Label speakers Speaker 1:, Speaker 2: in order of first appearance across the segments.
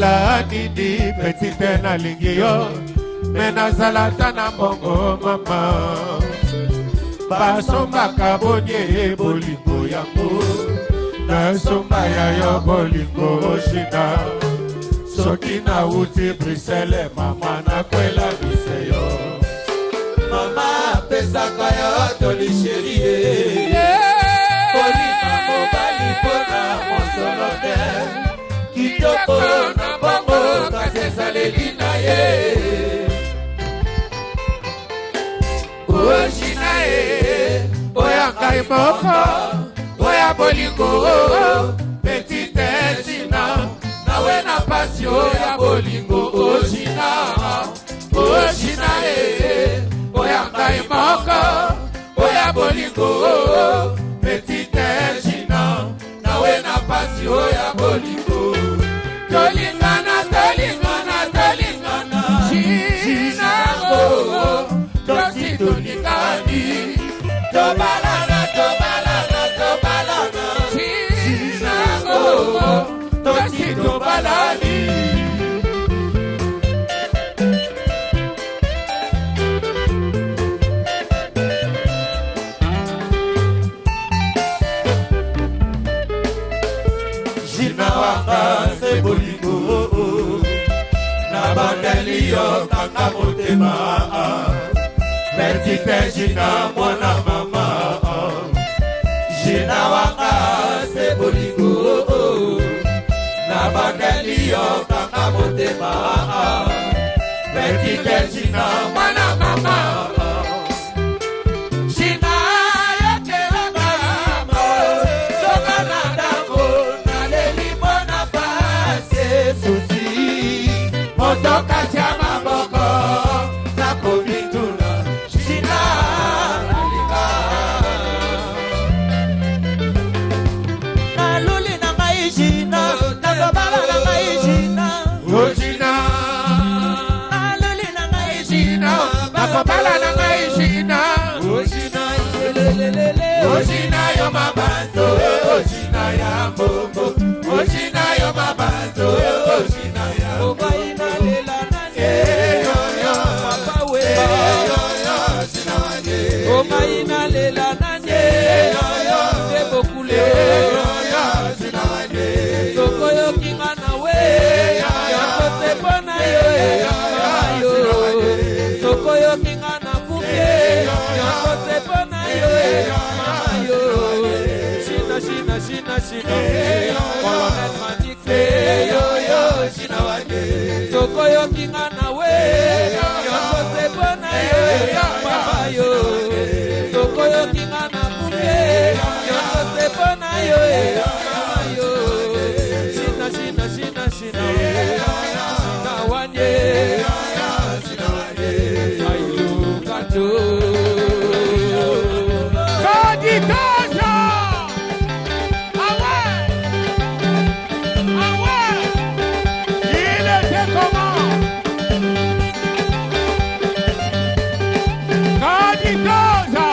Speaker 1: nasala nini petite na lingio mena zalata na mbongo mama basomba kabonye bolingo yango nasomba ya yo bolingo shina soki na uti Bruxelles mama na kwela biseyo mama pesaka yo toli chérie bolina mobali pona mosolo te kitoko na bongo kasezaleli na ye oshina ye oya ngai moko oya bolingo petite shina nawe na pasi oya bolingo oshina ye oya ngai moko oya bolingo petite shina nawe na pasi oya bolingo tolingana tolingana tolingana shina tosi tolingani tobalana tobalana tobalana shina tosi tobalani se bolingo na bandeli yo kaka motema petite jina mwana mama jina wanga se bolingo na bandeli yo kaka motema petite jina mwana mama Toka chama boko na komituna shina nalika na luli na maishina na dobala na maishina ojina na luli na maishina na dobala na maishina ojina lelelele ojina yo mabanzo ojina ya mbongo ojina yo mabanzo ojina ya obaina Omaina lela nanye Sebo kule Sokoyo kingana we Yako sepona yo Sokoyo kingana kumye Yako sepona yo Shina shina shina shina Colonel Magic Shina wade Sokoyo kingana we Yako sepona yo Sokoyo kingana kumye Yoko sepona yo Shina shina shina shina Shina wanye Ayu kato Kodi kaja Awe Awe Il était comment Kodi kaja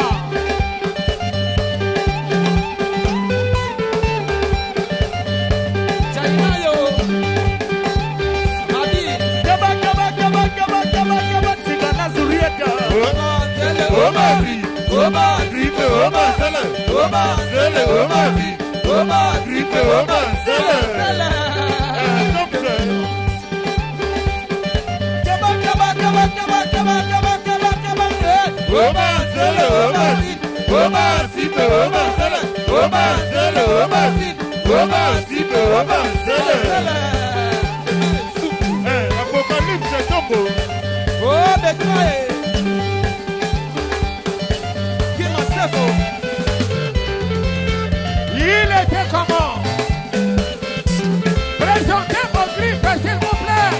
Speaker 1: Il était comment? Présentez vos griffes, s'il vous plaît.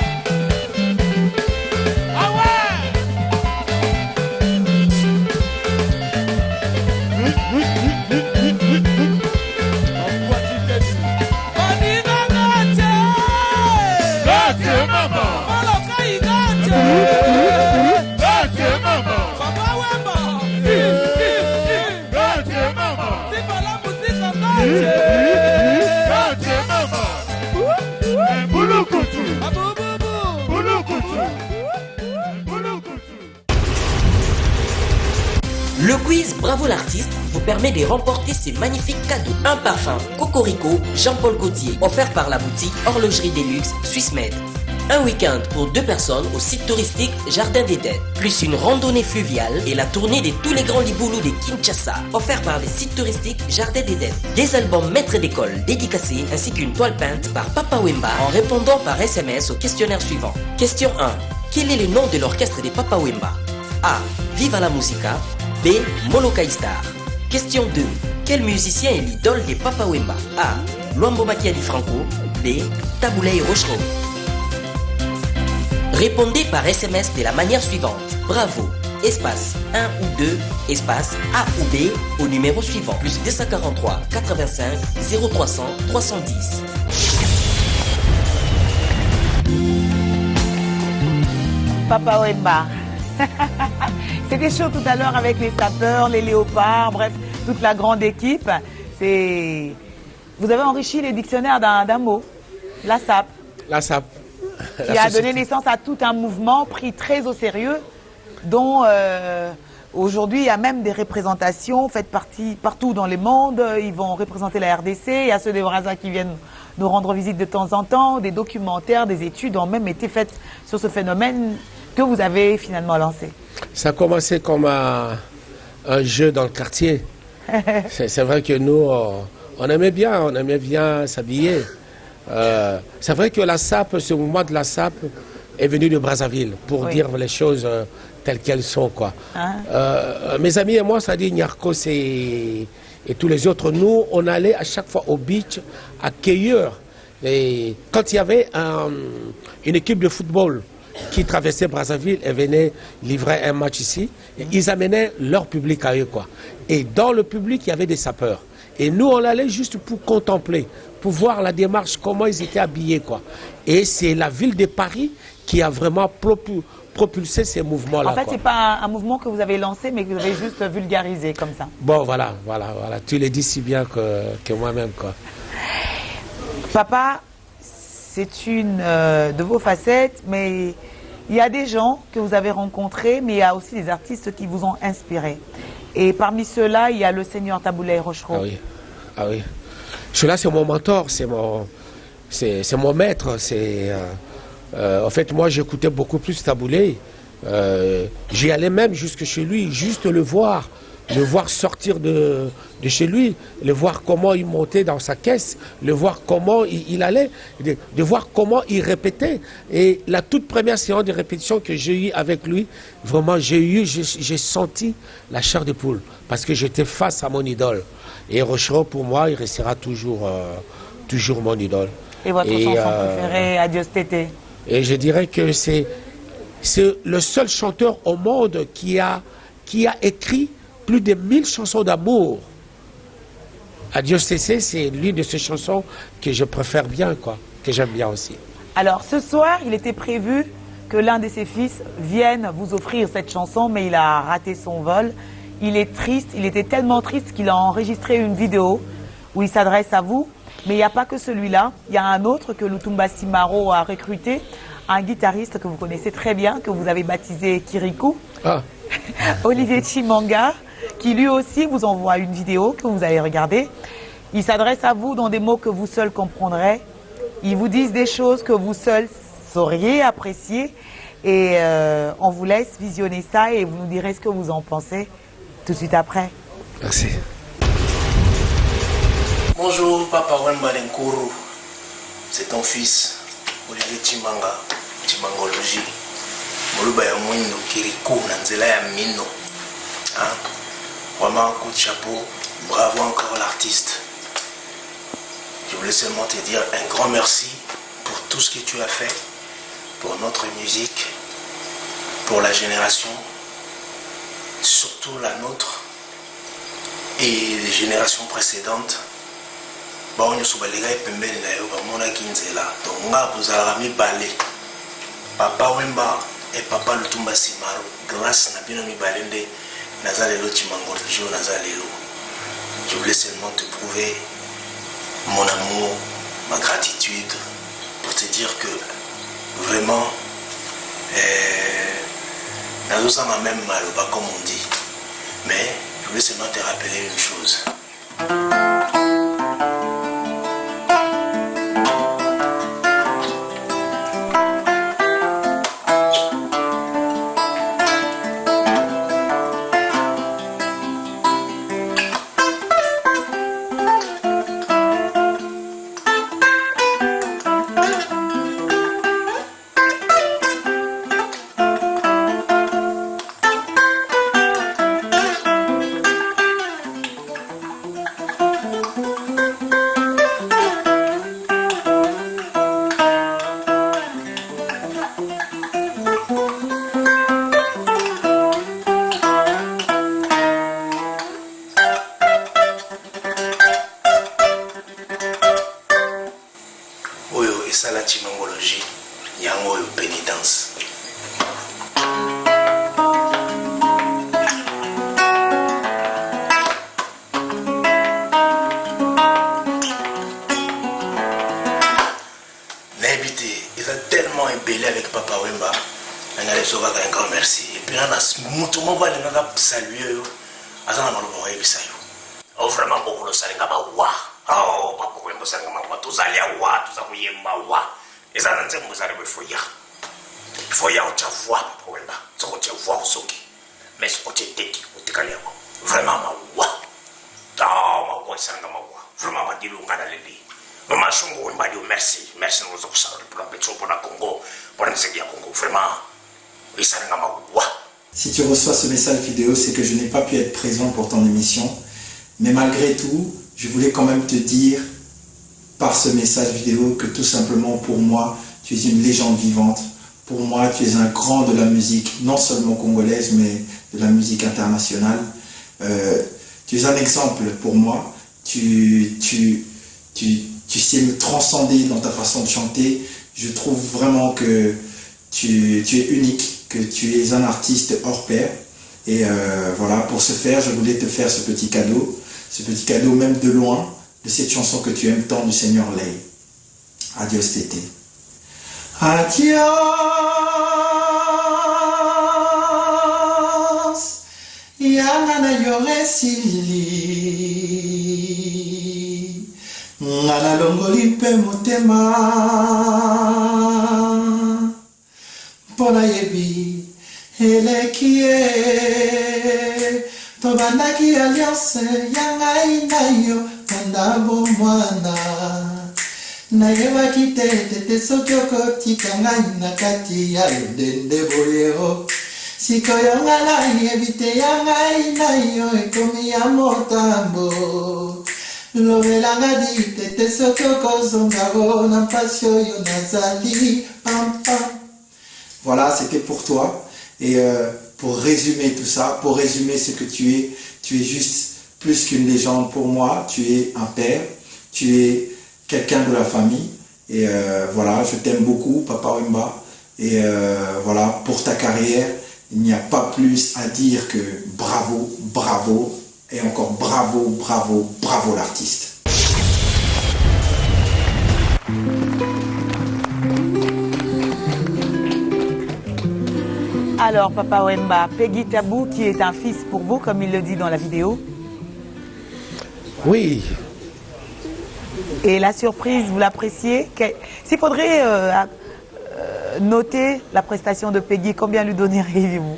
Speaker 1: Ah ouais. Bulukutu
Speaker 2: Le quiz Bravo l'artiste vous permet de remporter ces magnifiques cadeaux. Un parfum Cocorico Jean-Paul Gaultier offert par la boutique Horlogerie Deluxe Swissmed. Un week-end pour 2 personnes au site touristique Jardin d'Éden, plus une randonnée fluviale et la tournée de tous les grands liboulous de Kinshasa, offert par les sites touristiques Jardin d'Éden. Des albums maîtres d'école dédicacés ainsi qu'une toile peinte par Papa Wemba en répondant par SMS au questionnaire suivant. Question 1. Quel est le nom de l'orchestre de Papa Wemba? A. Viva la Musica. B. Molokai Star. Question 2. Quel musicien est l'idole de Papa Wemba? A. Luambo Makiadi Franco. B. Taboulay Rochereau. Répondez par SMS de la manière suivante. Bravo, espace 1 ou 2, espace A ou B au numéro suivant. Plus 243 85 0300 310.
Speaker 3: Papa Wemba. C'était chaud tout à l'heure avec les sapeurs, les léopards, bref, toute la grande équipe. Vous avez enrichi les dictionnaires d'un mot, la SAP.
Speaker 4: La SAP.
Speaker 3: Qui a donné naissance à tout un mouvement pris très au sérieux, dont aujourd'hui il y a même des représentations faites partout dans le monde. Ils vont représenter la RDC, il y a ceux des Brazza qui viennent nous rendre visite de temps en temps, des documentaires, des études ont même été faites sur ce phénomène que vous avez finalement lancé. Ça
Speaker 4: a commencé comme un jeu dans le quartier. C'est vrai que nous, on aimait bien s'habiller. C'est vrai que la SAP, ce mouvement de la SAP est venu de Brazzaville pour dire les choses telles qu'elles sont, quoi. Mes amis et moi, c'est-à-dire Nyarkos et tous les autres, nous, on allait à chaque fois au beach accueillir. Et quand il y avait une équipe de football qui traversait Brazzaville et venait livrer un match ici, et ils amenaient leur public à eux, quoi. Et dans le public, il y avait des sapeurs. Et nous, on allait juste pour contempler, pour voir la démarche, comment ils étaient habillés, quoi. Et c'est la ville de Paris qui a vraiment propulsé ces mouvements-là.
Speaker 3: En fait, ce n'est pas un mouvement que vous avez lancé, mais que vous avez juste vulgarisé comme ça.
Speaker 4: Bon, voilà. Tu le dis si bien que moi-même, quoi.
Speaker 3: Papa, c'est une de vos facettes, mais il y a des gens que vous avez rencontrés, mais il y a aussi des artistes qui vous ont inspiré. Et parmi ceux-là, il y a le seigneur Taboulay Rochereau.
Speaker 4: Ah oui. Celui-là, c'est mon mentor, c'est mon maître. En fait, moi, j'écoutais beaucoup plus Taboulay. J'y allais même jusque chez lui, juste le voir sortir de chez lui, le voir comment il montait dans sa caisse, le voir comment il allait, de voir comment il répétait. Et la toute première séance de répétition que j'ai eue avec lui, vraiment, j'ai senti la chair de poule, parce que j'étais face à mon idole. Et Rochereau, pour moi, il restera toujours mon idole.
Speaker 3: Et votre chanson préférée, Adios Tété?
Speaker 4: Et je dirais que c'est le seul chanteur au monde qui a écrit plus de 1000 chansons d'amour. Adios Tété, c'est l'une de ces chansons que je préfère bien, quoi, que j'aime bien aussi.
Speaker 3: Alors, ce soir, il était prévu que l'un de ses fils vienne vous offrir cette chanson, mais il a raté son vol. Il est triste, il était tellement triste qu'il a enregistré une vidéo où il s'adresse à vous. Mais il n'y a pas que celui-là, il y a un autre que Lutumba Simaro a recruté, un guitariste que vous connaissez très bien, que vous avez baptisé Kirikou, Olivier Chimanga, qui lui aussi vous envoie une vidéo que vous allez regarder. Il s'adresse à vous dans des mots que vous seuls comprendrez. Ils vous disent des choses que vous seuls sauriez apprécier. Et on vous laisse visionner ça et vous nous direz ce que vous en pensez tout de suite après.
Speaker 4: Merci.
Speaker 5: Bonjour, Papa Wemba Nkourou. C'est ton fils, Olivier Chimanga, Chimangologie. Moluba ya Mwino, Kirikou, Nanzela ya Mino. Vraiment, coup de chapeau. Bravo encore l'artiste. Je voulais seulement te dire un grand merci pour tout ce que tu as fait, pour notre musique, pour la génération, surtout la nôtre et les générations précédentes. Bon, nous sommes les gars pembeni na yo bamona kinzela. Donc nga bozala mibale. Papa Wemba et Papa Lutumba Simaro. Grâce na bino mibale nde nazalelo Chimangologie nazalelo. Je voulais seulement te prouver mon amour, ma gratitude, pour te dire que vraiment, nazosanga même mal, pas comme on dit. Mais je voulais seulement te rappeler une chose.
Speaker 6: ça la chimangologie, yango yo pénitence. N'habité, il a tellement ébellé avec Papa Wemba. On a reçu un grand merci. Et puis, on a tout le monde va saluer. On a oh, vraiment beaucoup de salinga wa. Oh, Papa Wemba salinga wa. Tous allés à wa, tous allés à wa. Et ça, on a dit que vous allez faire. Il faut y avoir ta voix, Papa Wemba. Tu vas voir au soki. Mais ce que tu es dit, tu es vraiment ma wa. Oh, ma wa, salinga wa. Vraiment, ma dilu ngana leli. Maman Chongo Wemba dit merci. Merci nous pour la pétition pour la Congo. Pour la Congo. Vraiment.
Speaker 7: Si tu reçois ce message vidéo, c'est que je n'ai pas pu être présent pour ton émission. Mais malgré tout, je voulais quand même te dire par ce message vidéo que tout simplement pour moi, tu es une légende vivante. Pour moi, tu es un grand de la musique, non seulement congolaise, mais de la musique internationale. Tu es un exemple pour moi. Tu sais me transcender dans ta façon de chanter. Je trouve vraiment que tu es unique, que tu es un artiste hors pair. Et voilà, pour ce faire, je voulais te faire ce petit cadeau même de loin, de cette chanson que tu aimes tant du Seigneur Lay. Adios Tété. Adios, Yangana Yore Sili, Ngana Longoli Pe Motema. Pona yebi elekie tobandaki alliance yangai nayo kandabo mwana nayebaki tete soki okotika ngai na kati ya lodende boyeo sikoyo nga nayebi te yangai nayo ekomi ya motambo lobelanga di tete soki okozongabo na mpasi oyo nazali pampa. Voilà, c'était pour toi. Et pour résumer tout ça, pour résumer ce que tu es juste plus qu'une légende pour moi. Tu es un père, tu es quelqu'un de la famille. Et voilà, je t'aime beaucoup, Papa Wemba. Et voilà, pour ta carrière, il n'y a pas plus à dire que bravo, bravo. Et encore bravo, bravo, bravo l'artiste.
Speaker 3: Alors, Papa Wemba, Peggy Tabou, qui est un fils pour vous, comme il le dit dans la vidéo.
Speaker 4: Oui.
Speaker 3: Et la surprise, vous l'appréciez? S'il faudrait noter la prestation de Peggy, combien lui donneriez-vous?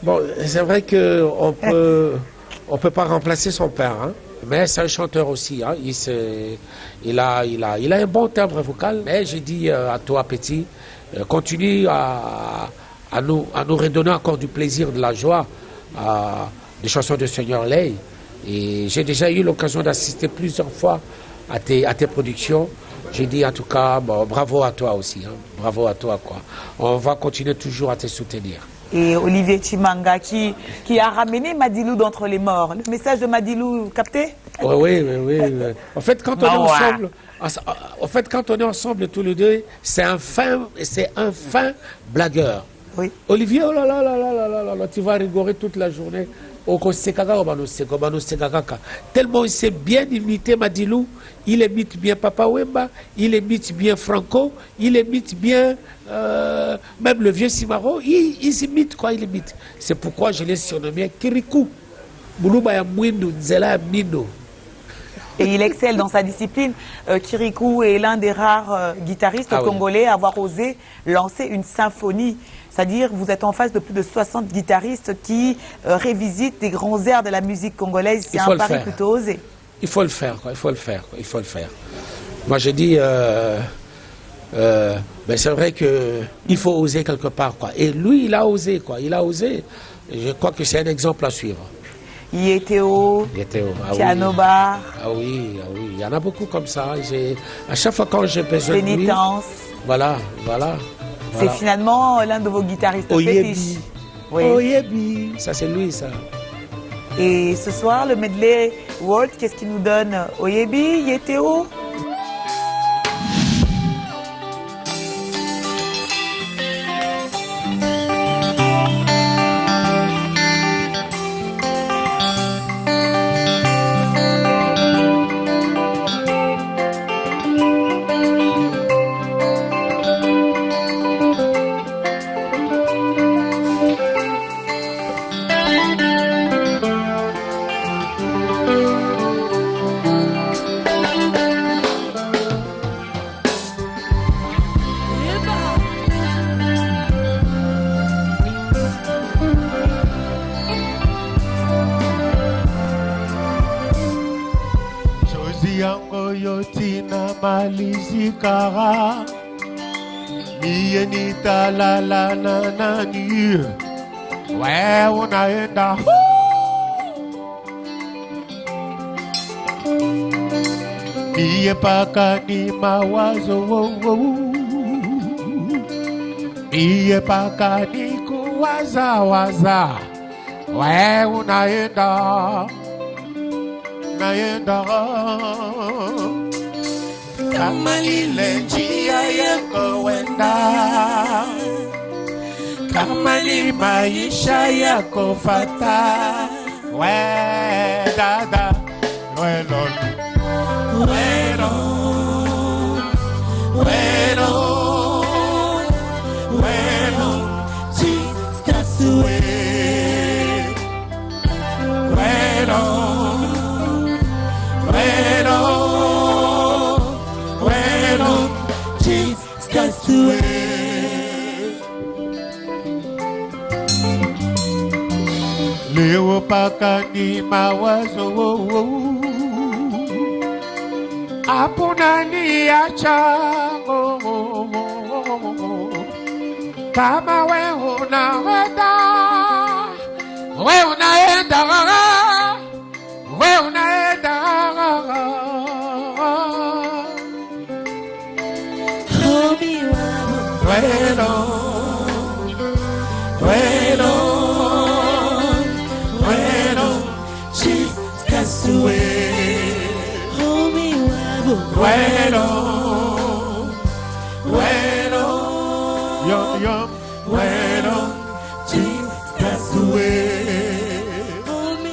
Speaker 4: Bon, c'est vrai qu'on peut pas remplacer son père, hein. Mais c'est un chanteur aussi, hein. Il a un bon timbre vocal. Mais j'ai dit à toi, petit, continue à nous redonner encore du plaisir, de la joie, des chansons de Seigneur Lay. Et j'ai déjà eu l'occasion d'assister plusieurs fois à tes productions. J'ai dit en tout cas, bon, bravo à toi aussi, hein. Bravo à toi, quoi. On va continuer toujours à te soutenir.
Speaker 3: Et Olivier Chimanga qui a ramené Madilou d'entre les morts. Le message de Madilou, capté?
Speaker 4: Oui. En fait, quand on est ensemble tous les deux, c'est un fin blagueur.
Speaker 3: Oui.
Speaker 4: Olivier, oh là, tu vas rigoler toute la journée. Tellement il sait bien imiter Madilou, il imite bien Papa Wemba, il imite bien Franco, il imite bien même le vieux Simaro, il imite quoi, il imite. C'est pourquoi je l'ai surnommé Kirikou.
Speaker 3: Et il excelle dans sa discipline. Kirikou est l'un des rares guitaristes congolais à avoir osé lancer une symphonie. C'est-à-dire, vous êtes en face de plus de 60 guitaristes qui révisitent des grands airs de la musique congolaise. C'est un pari plutôt osé.
Speaker 4: Il faut le faire, quoi. Il faut le faire, quoi. Il faut le faire. Moi, je dis, ben c'est vrai qu'il faut oser quelque part, quoi. Et lui, il a osé, quoi. Il a osé. Et je crois que c'est un exemple à suivre.
Speaker 3: Yétéo, Piano Bar.
Speaker 4: Ah oui, il y en a beaucoup comme ça. À chaque fois quand j'ai besoin de lui...
Speaker 3: Pénitence.
Speaker 4: Voilà.
Speaker 3: C'est finalement l'un de vos guitaristes fétiches. Oui.
Speaker 4: Oyebi, ça c'est lui, ça.
Speaker 3: Et ce soir, le medley World, qu'est-ce qu'il nous donne? Oyebi, Yétéo?
Speaker 1: yango yotina malizikara miye nitalala na nani we unaenda miye paka ni mawazo miye paka ni kuwaza we unaenda kama ile njia yako wenda, kama ni maisha yako fata, we dada, welo, just the way, just the way. Leo paka ni mawazo apuna ni achango kama we unaenda just the way. Hold me yum, just the way. Hold me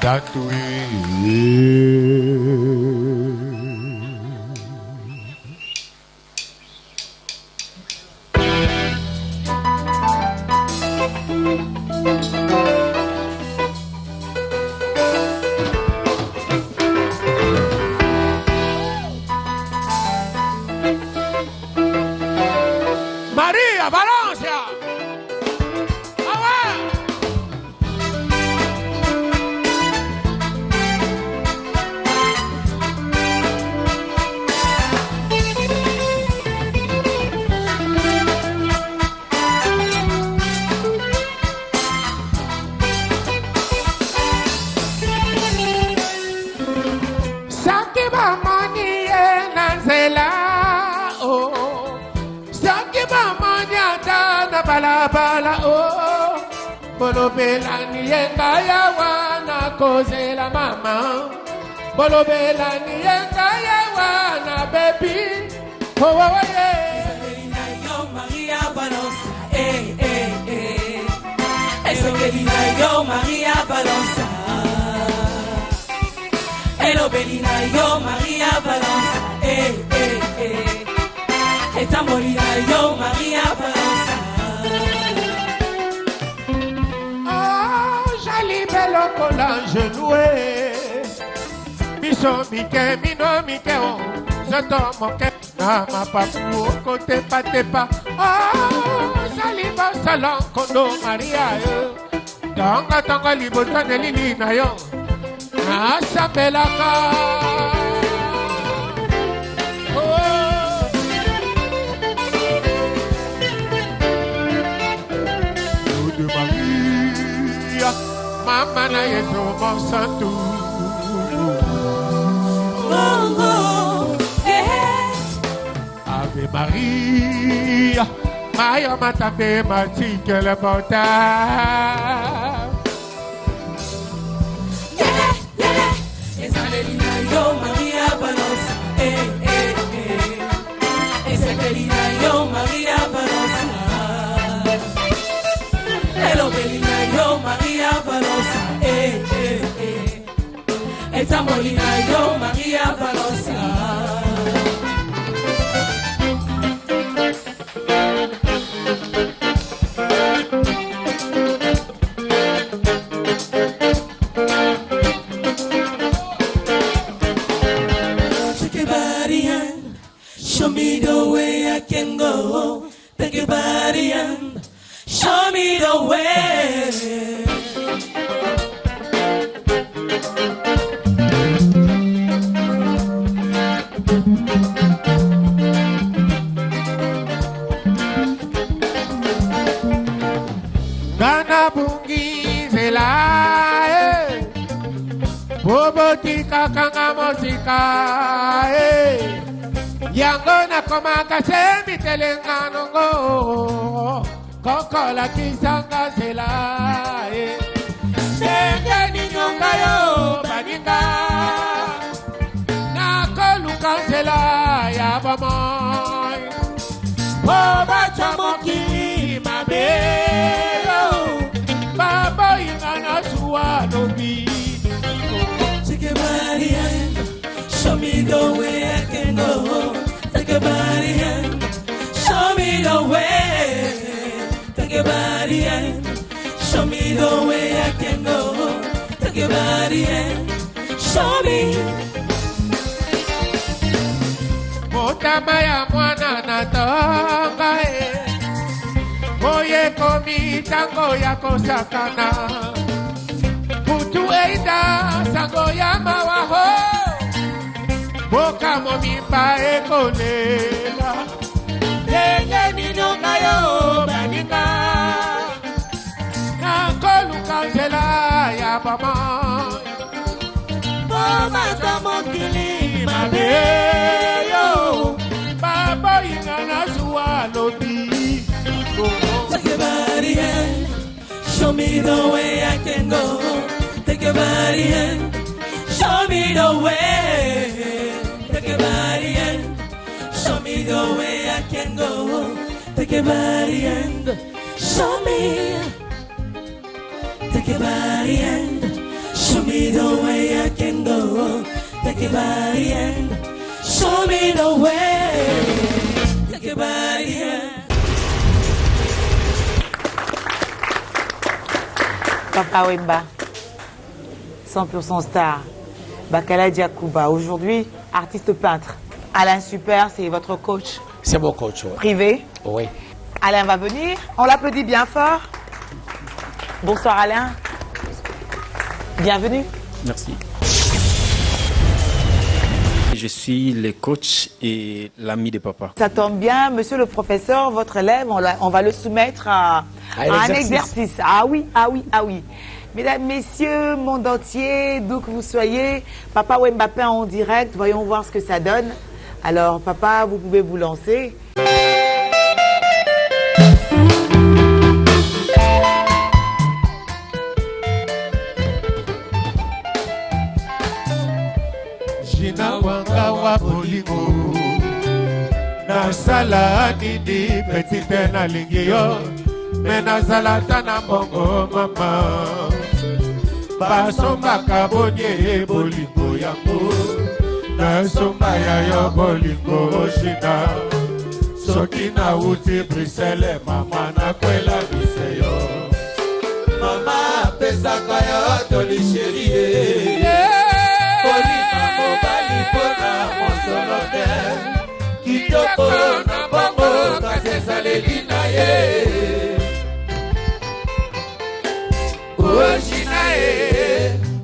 Speaker 1: that way. María Valencia. Bala oh, bolobela niyenga ya wana kozela mama, bolobela niyenga ya wana baby. Oh, oh, oh, yeah.
Speaker 8: Yo, Maria Balança, Essa querida yo, Maria Balança. Hello, Belina, yo, Maria Balança, Esta morina, yo, Maria Balança.
Speaker 1: Oh, jali belo colange loué. Biso mike, mino mike, oh. Je tomo ke na ma papu, kote pa te pa. Oh, jali ba salon kondo Maria, yo. Tonga tonga libosa de lili na yo. Asambelaka. De Maria, Mama na Yesu mon santo. Ave Maria, Maria matape matike le bota.
Speaker 8: Yo, Maria Balança, Essa querida yo, Maria Balança. Hello, Belina, yo, Maria Balança, Esta morina, yo, Maria Balança. Show me the way I can go. Take your body and show me the way.
Speaker 1: Gana bungi zela, bobo tika kanga mosika, yango na komaka semi telengano go, kokola kisanga zela, senge ni nyonga yo baninga, na koluka zela ya bamoy, boba chamoki mabe.
Speaker 8: Take your body and show me the way I can go. Take your body and show me the way. Take your body and show me the way I can go. Take your body and show me.
Speaker 1: Motama ya mwana na tonga oye komi tango ya kosakana. Putu eida sango ya mawaho. Boka momimba ekolela. Yenye ninonga yo baninga. Na koluka zela ya bama. Boma tamokili mabeyo. Baba ingana suwa lobi.
Speaker 8: Take your body and show me the way I can go. Take your body and show me the way. Take your body and show me the way I can go. Take your body and show me. Take your body and show me the way I can go. Take your body and show me the way. Take your body and
Speaker 3: Papa Wemba, 100% star. Bakala Diakouba, aujourd'hui artiste peintre. Alain Super, c'est votre coach.
Speaker 4: C'est mon coach, oui.
Speaker 3: Privé.
Speaker 4: Oui.
Speaker 3: Alain va venir. On l'applaudit bien fort. Bonsoir Alain. Bienvenue.
Speaker 9: Merci. Je suis le coach et l'ami de papa.
Speaker 3: Ça tombe bien, monsieur le professeur, votre élève, on va le soumettre à un exercice. Ah oui, ah oui, ah oui. Mesdames, messieurs, monde entier, d'où que vous soyez, Papa Wemba peint en direct, voyons voir ce que ça donne. Alors, papa, vous pouvez vous lancer.
Speaker 1: Jina wanga wa bolingo nasala nini petite nalingi yo me nazala ta na mbongo mama basombaka bonye bolingo yango nasomba ya yo bolingo oshina soki nauti Bruxelles mama nakwela bise yo mama apesaka yo toli sherie kolima mobali mpona mosolo te kitoko na bongo kasi ezaleli na ye oshina ye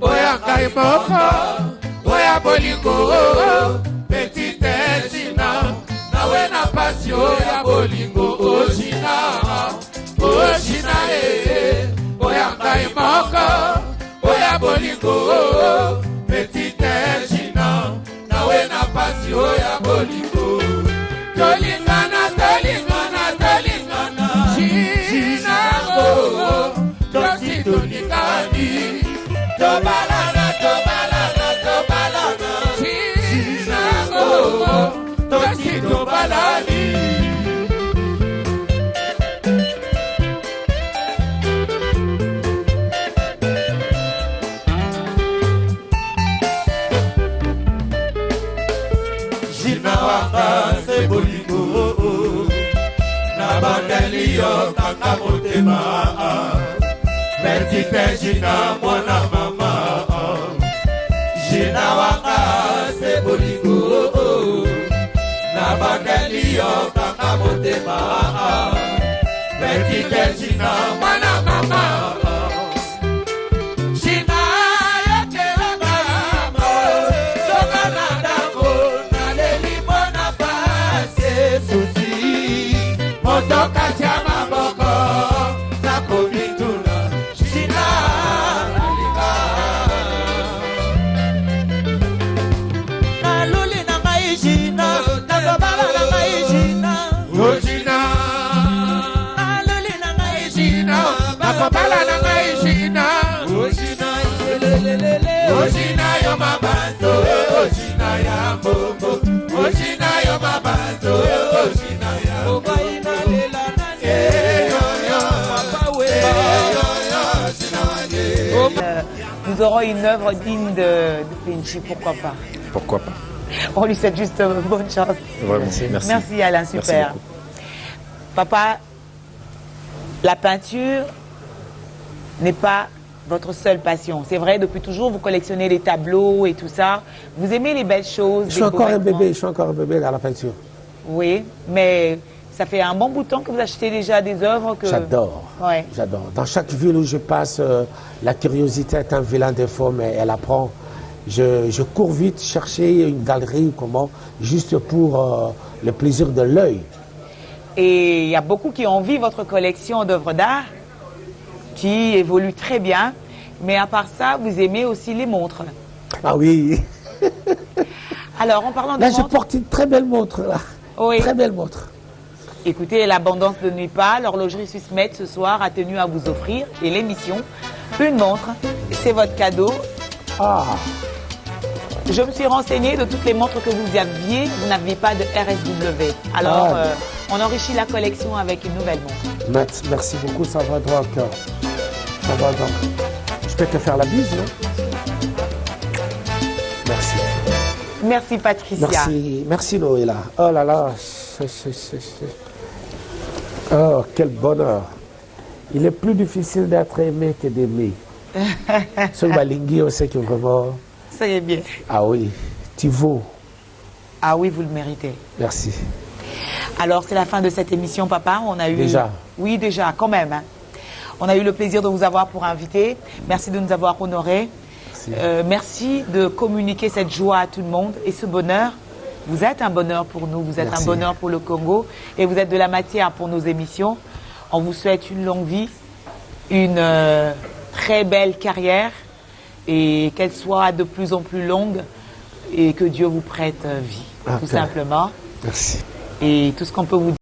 Speaker 1: oya ngai moko oya bolingo petite shina nawe na pasi oya bolingo oshina oshina ye oya ngai moko oya bolingo petite shina nawe na pasi oya bolingo tolingana tolingana tolingana shina tosi tolingani tobalana tobalana tobalana shina tosi tobalani se bolingo na bandeli yo kaka motema petite jina mwana mama jina wanga se bolingo na bandeli yo kaka motema petite jina mwana mama Toka chama boko na komituna shina nalika na luli na maishina na dobala na maishina ojina na luli na maishina na dobala na maishina ojina lelelele ojina yo mabanzo ojina ya mbombo ojina yo mabanzo ojina ya obaina
Speaker 3: nous aurons une œuvre digne de Pinchi, pourquoi pas?
Speaker 9: Pourquoi pas?
Speaker 3: On lui souhaite juste bonne chance.
Speaker 9: Vraiment, merci.
Speaker 3: Merci Alain, super. Papa, la peinture n'est pas votre seule passion. C'est vrai, depuis toujours, vous collectionnez les tableaux et tout ça. Vous aimez les belles choses.
Speaker 4: Je suis encore un bébé dans la peinture.
Speaker 3: Oui, mais ça fait un bon bout de temps que vous achetez déjà des œuvres que...
Speaker 4: J'adore,
Speaker 3: ouais.
Speaker 4: J'adore. Dans chaque ville où je passe, la curiosité est un vilain défaut, mais elle apprend. Je cours vite chercher une galerie, juste pour le plaisir de l'œil.
Speaker 3: Et il y a beaucoup qui envient votre collection d'œuvres d'art, qui évolue très bien. Mais à part ça, vous aimez aussi les montres.
Speaker 4: Ah oui.
Speaker 3: Alors, en parlant de
Speaker 4: là,
Speaker 3: montres...
Speaker 4: je porte une très belle montre, là.
Speaker 3: Oui.
Speaker 4: Très belle montre.
Speaker 3: Écoutez, l'abondance de nuit pas, l'horlogerie Swissmed ce soir a tenu à vous offrir, et l'émission, une montre. C'est votre cadeau.
Speaker 4: Ah.
Speaker 3: Je me suis renseignée de toutes les montres que vous aviez, vous n'aviez pas de RSW. Alors, on enrichit la collection avec une nouvelle montre.
Speaker 4: Merci beaucoup, ça va droit au cœur. Ça va donc. Je peux te faire la bise, non? Merci.
Speaker 3: Merci Patricia.
Speaker 4: Merci Noëlla. Oh là là. Oh, quel bonheur. Il est plus difficile d'être aimé que d'aimer. Ce Balingui, on sait que vraiment...
Speaker 3: Ça y est bien.
Speaker 4: Ah oui, tu vaux.
Speaker 3: Ah oui, vous le méritez.
Speaker 4: Merci.
Speaker 3: Alors, c'est la fin de cette émission, papa. On a eu...
Speaker 4: Déjà?
Speaker 3: Oui, déjà, quand même. Hein. On a eu le plaisir de vous avoir pour invité. Merci de nous avoir honorés. Merci de communiquer cette joie à tout le monde et ce bonheur. Vous êtes un bonheur pour nous, vous êtes un bonheur pour le Congo et vous êtes de la matière pour nos émissions. On vous souhaite une longue vie, une très belle carrière et qu'elle soit de plus en plus longue et que Dieu vous prête vie, tout simplement.
Speaker 4: Merci.
Speaker 3: Et tout ce qu'on peut vous dire.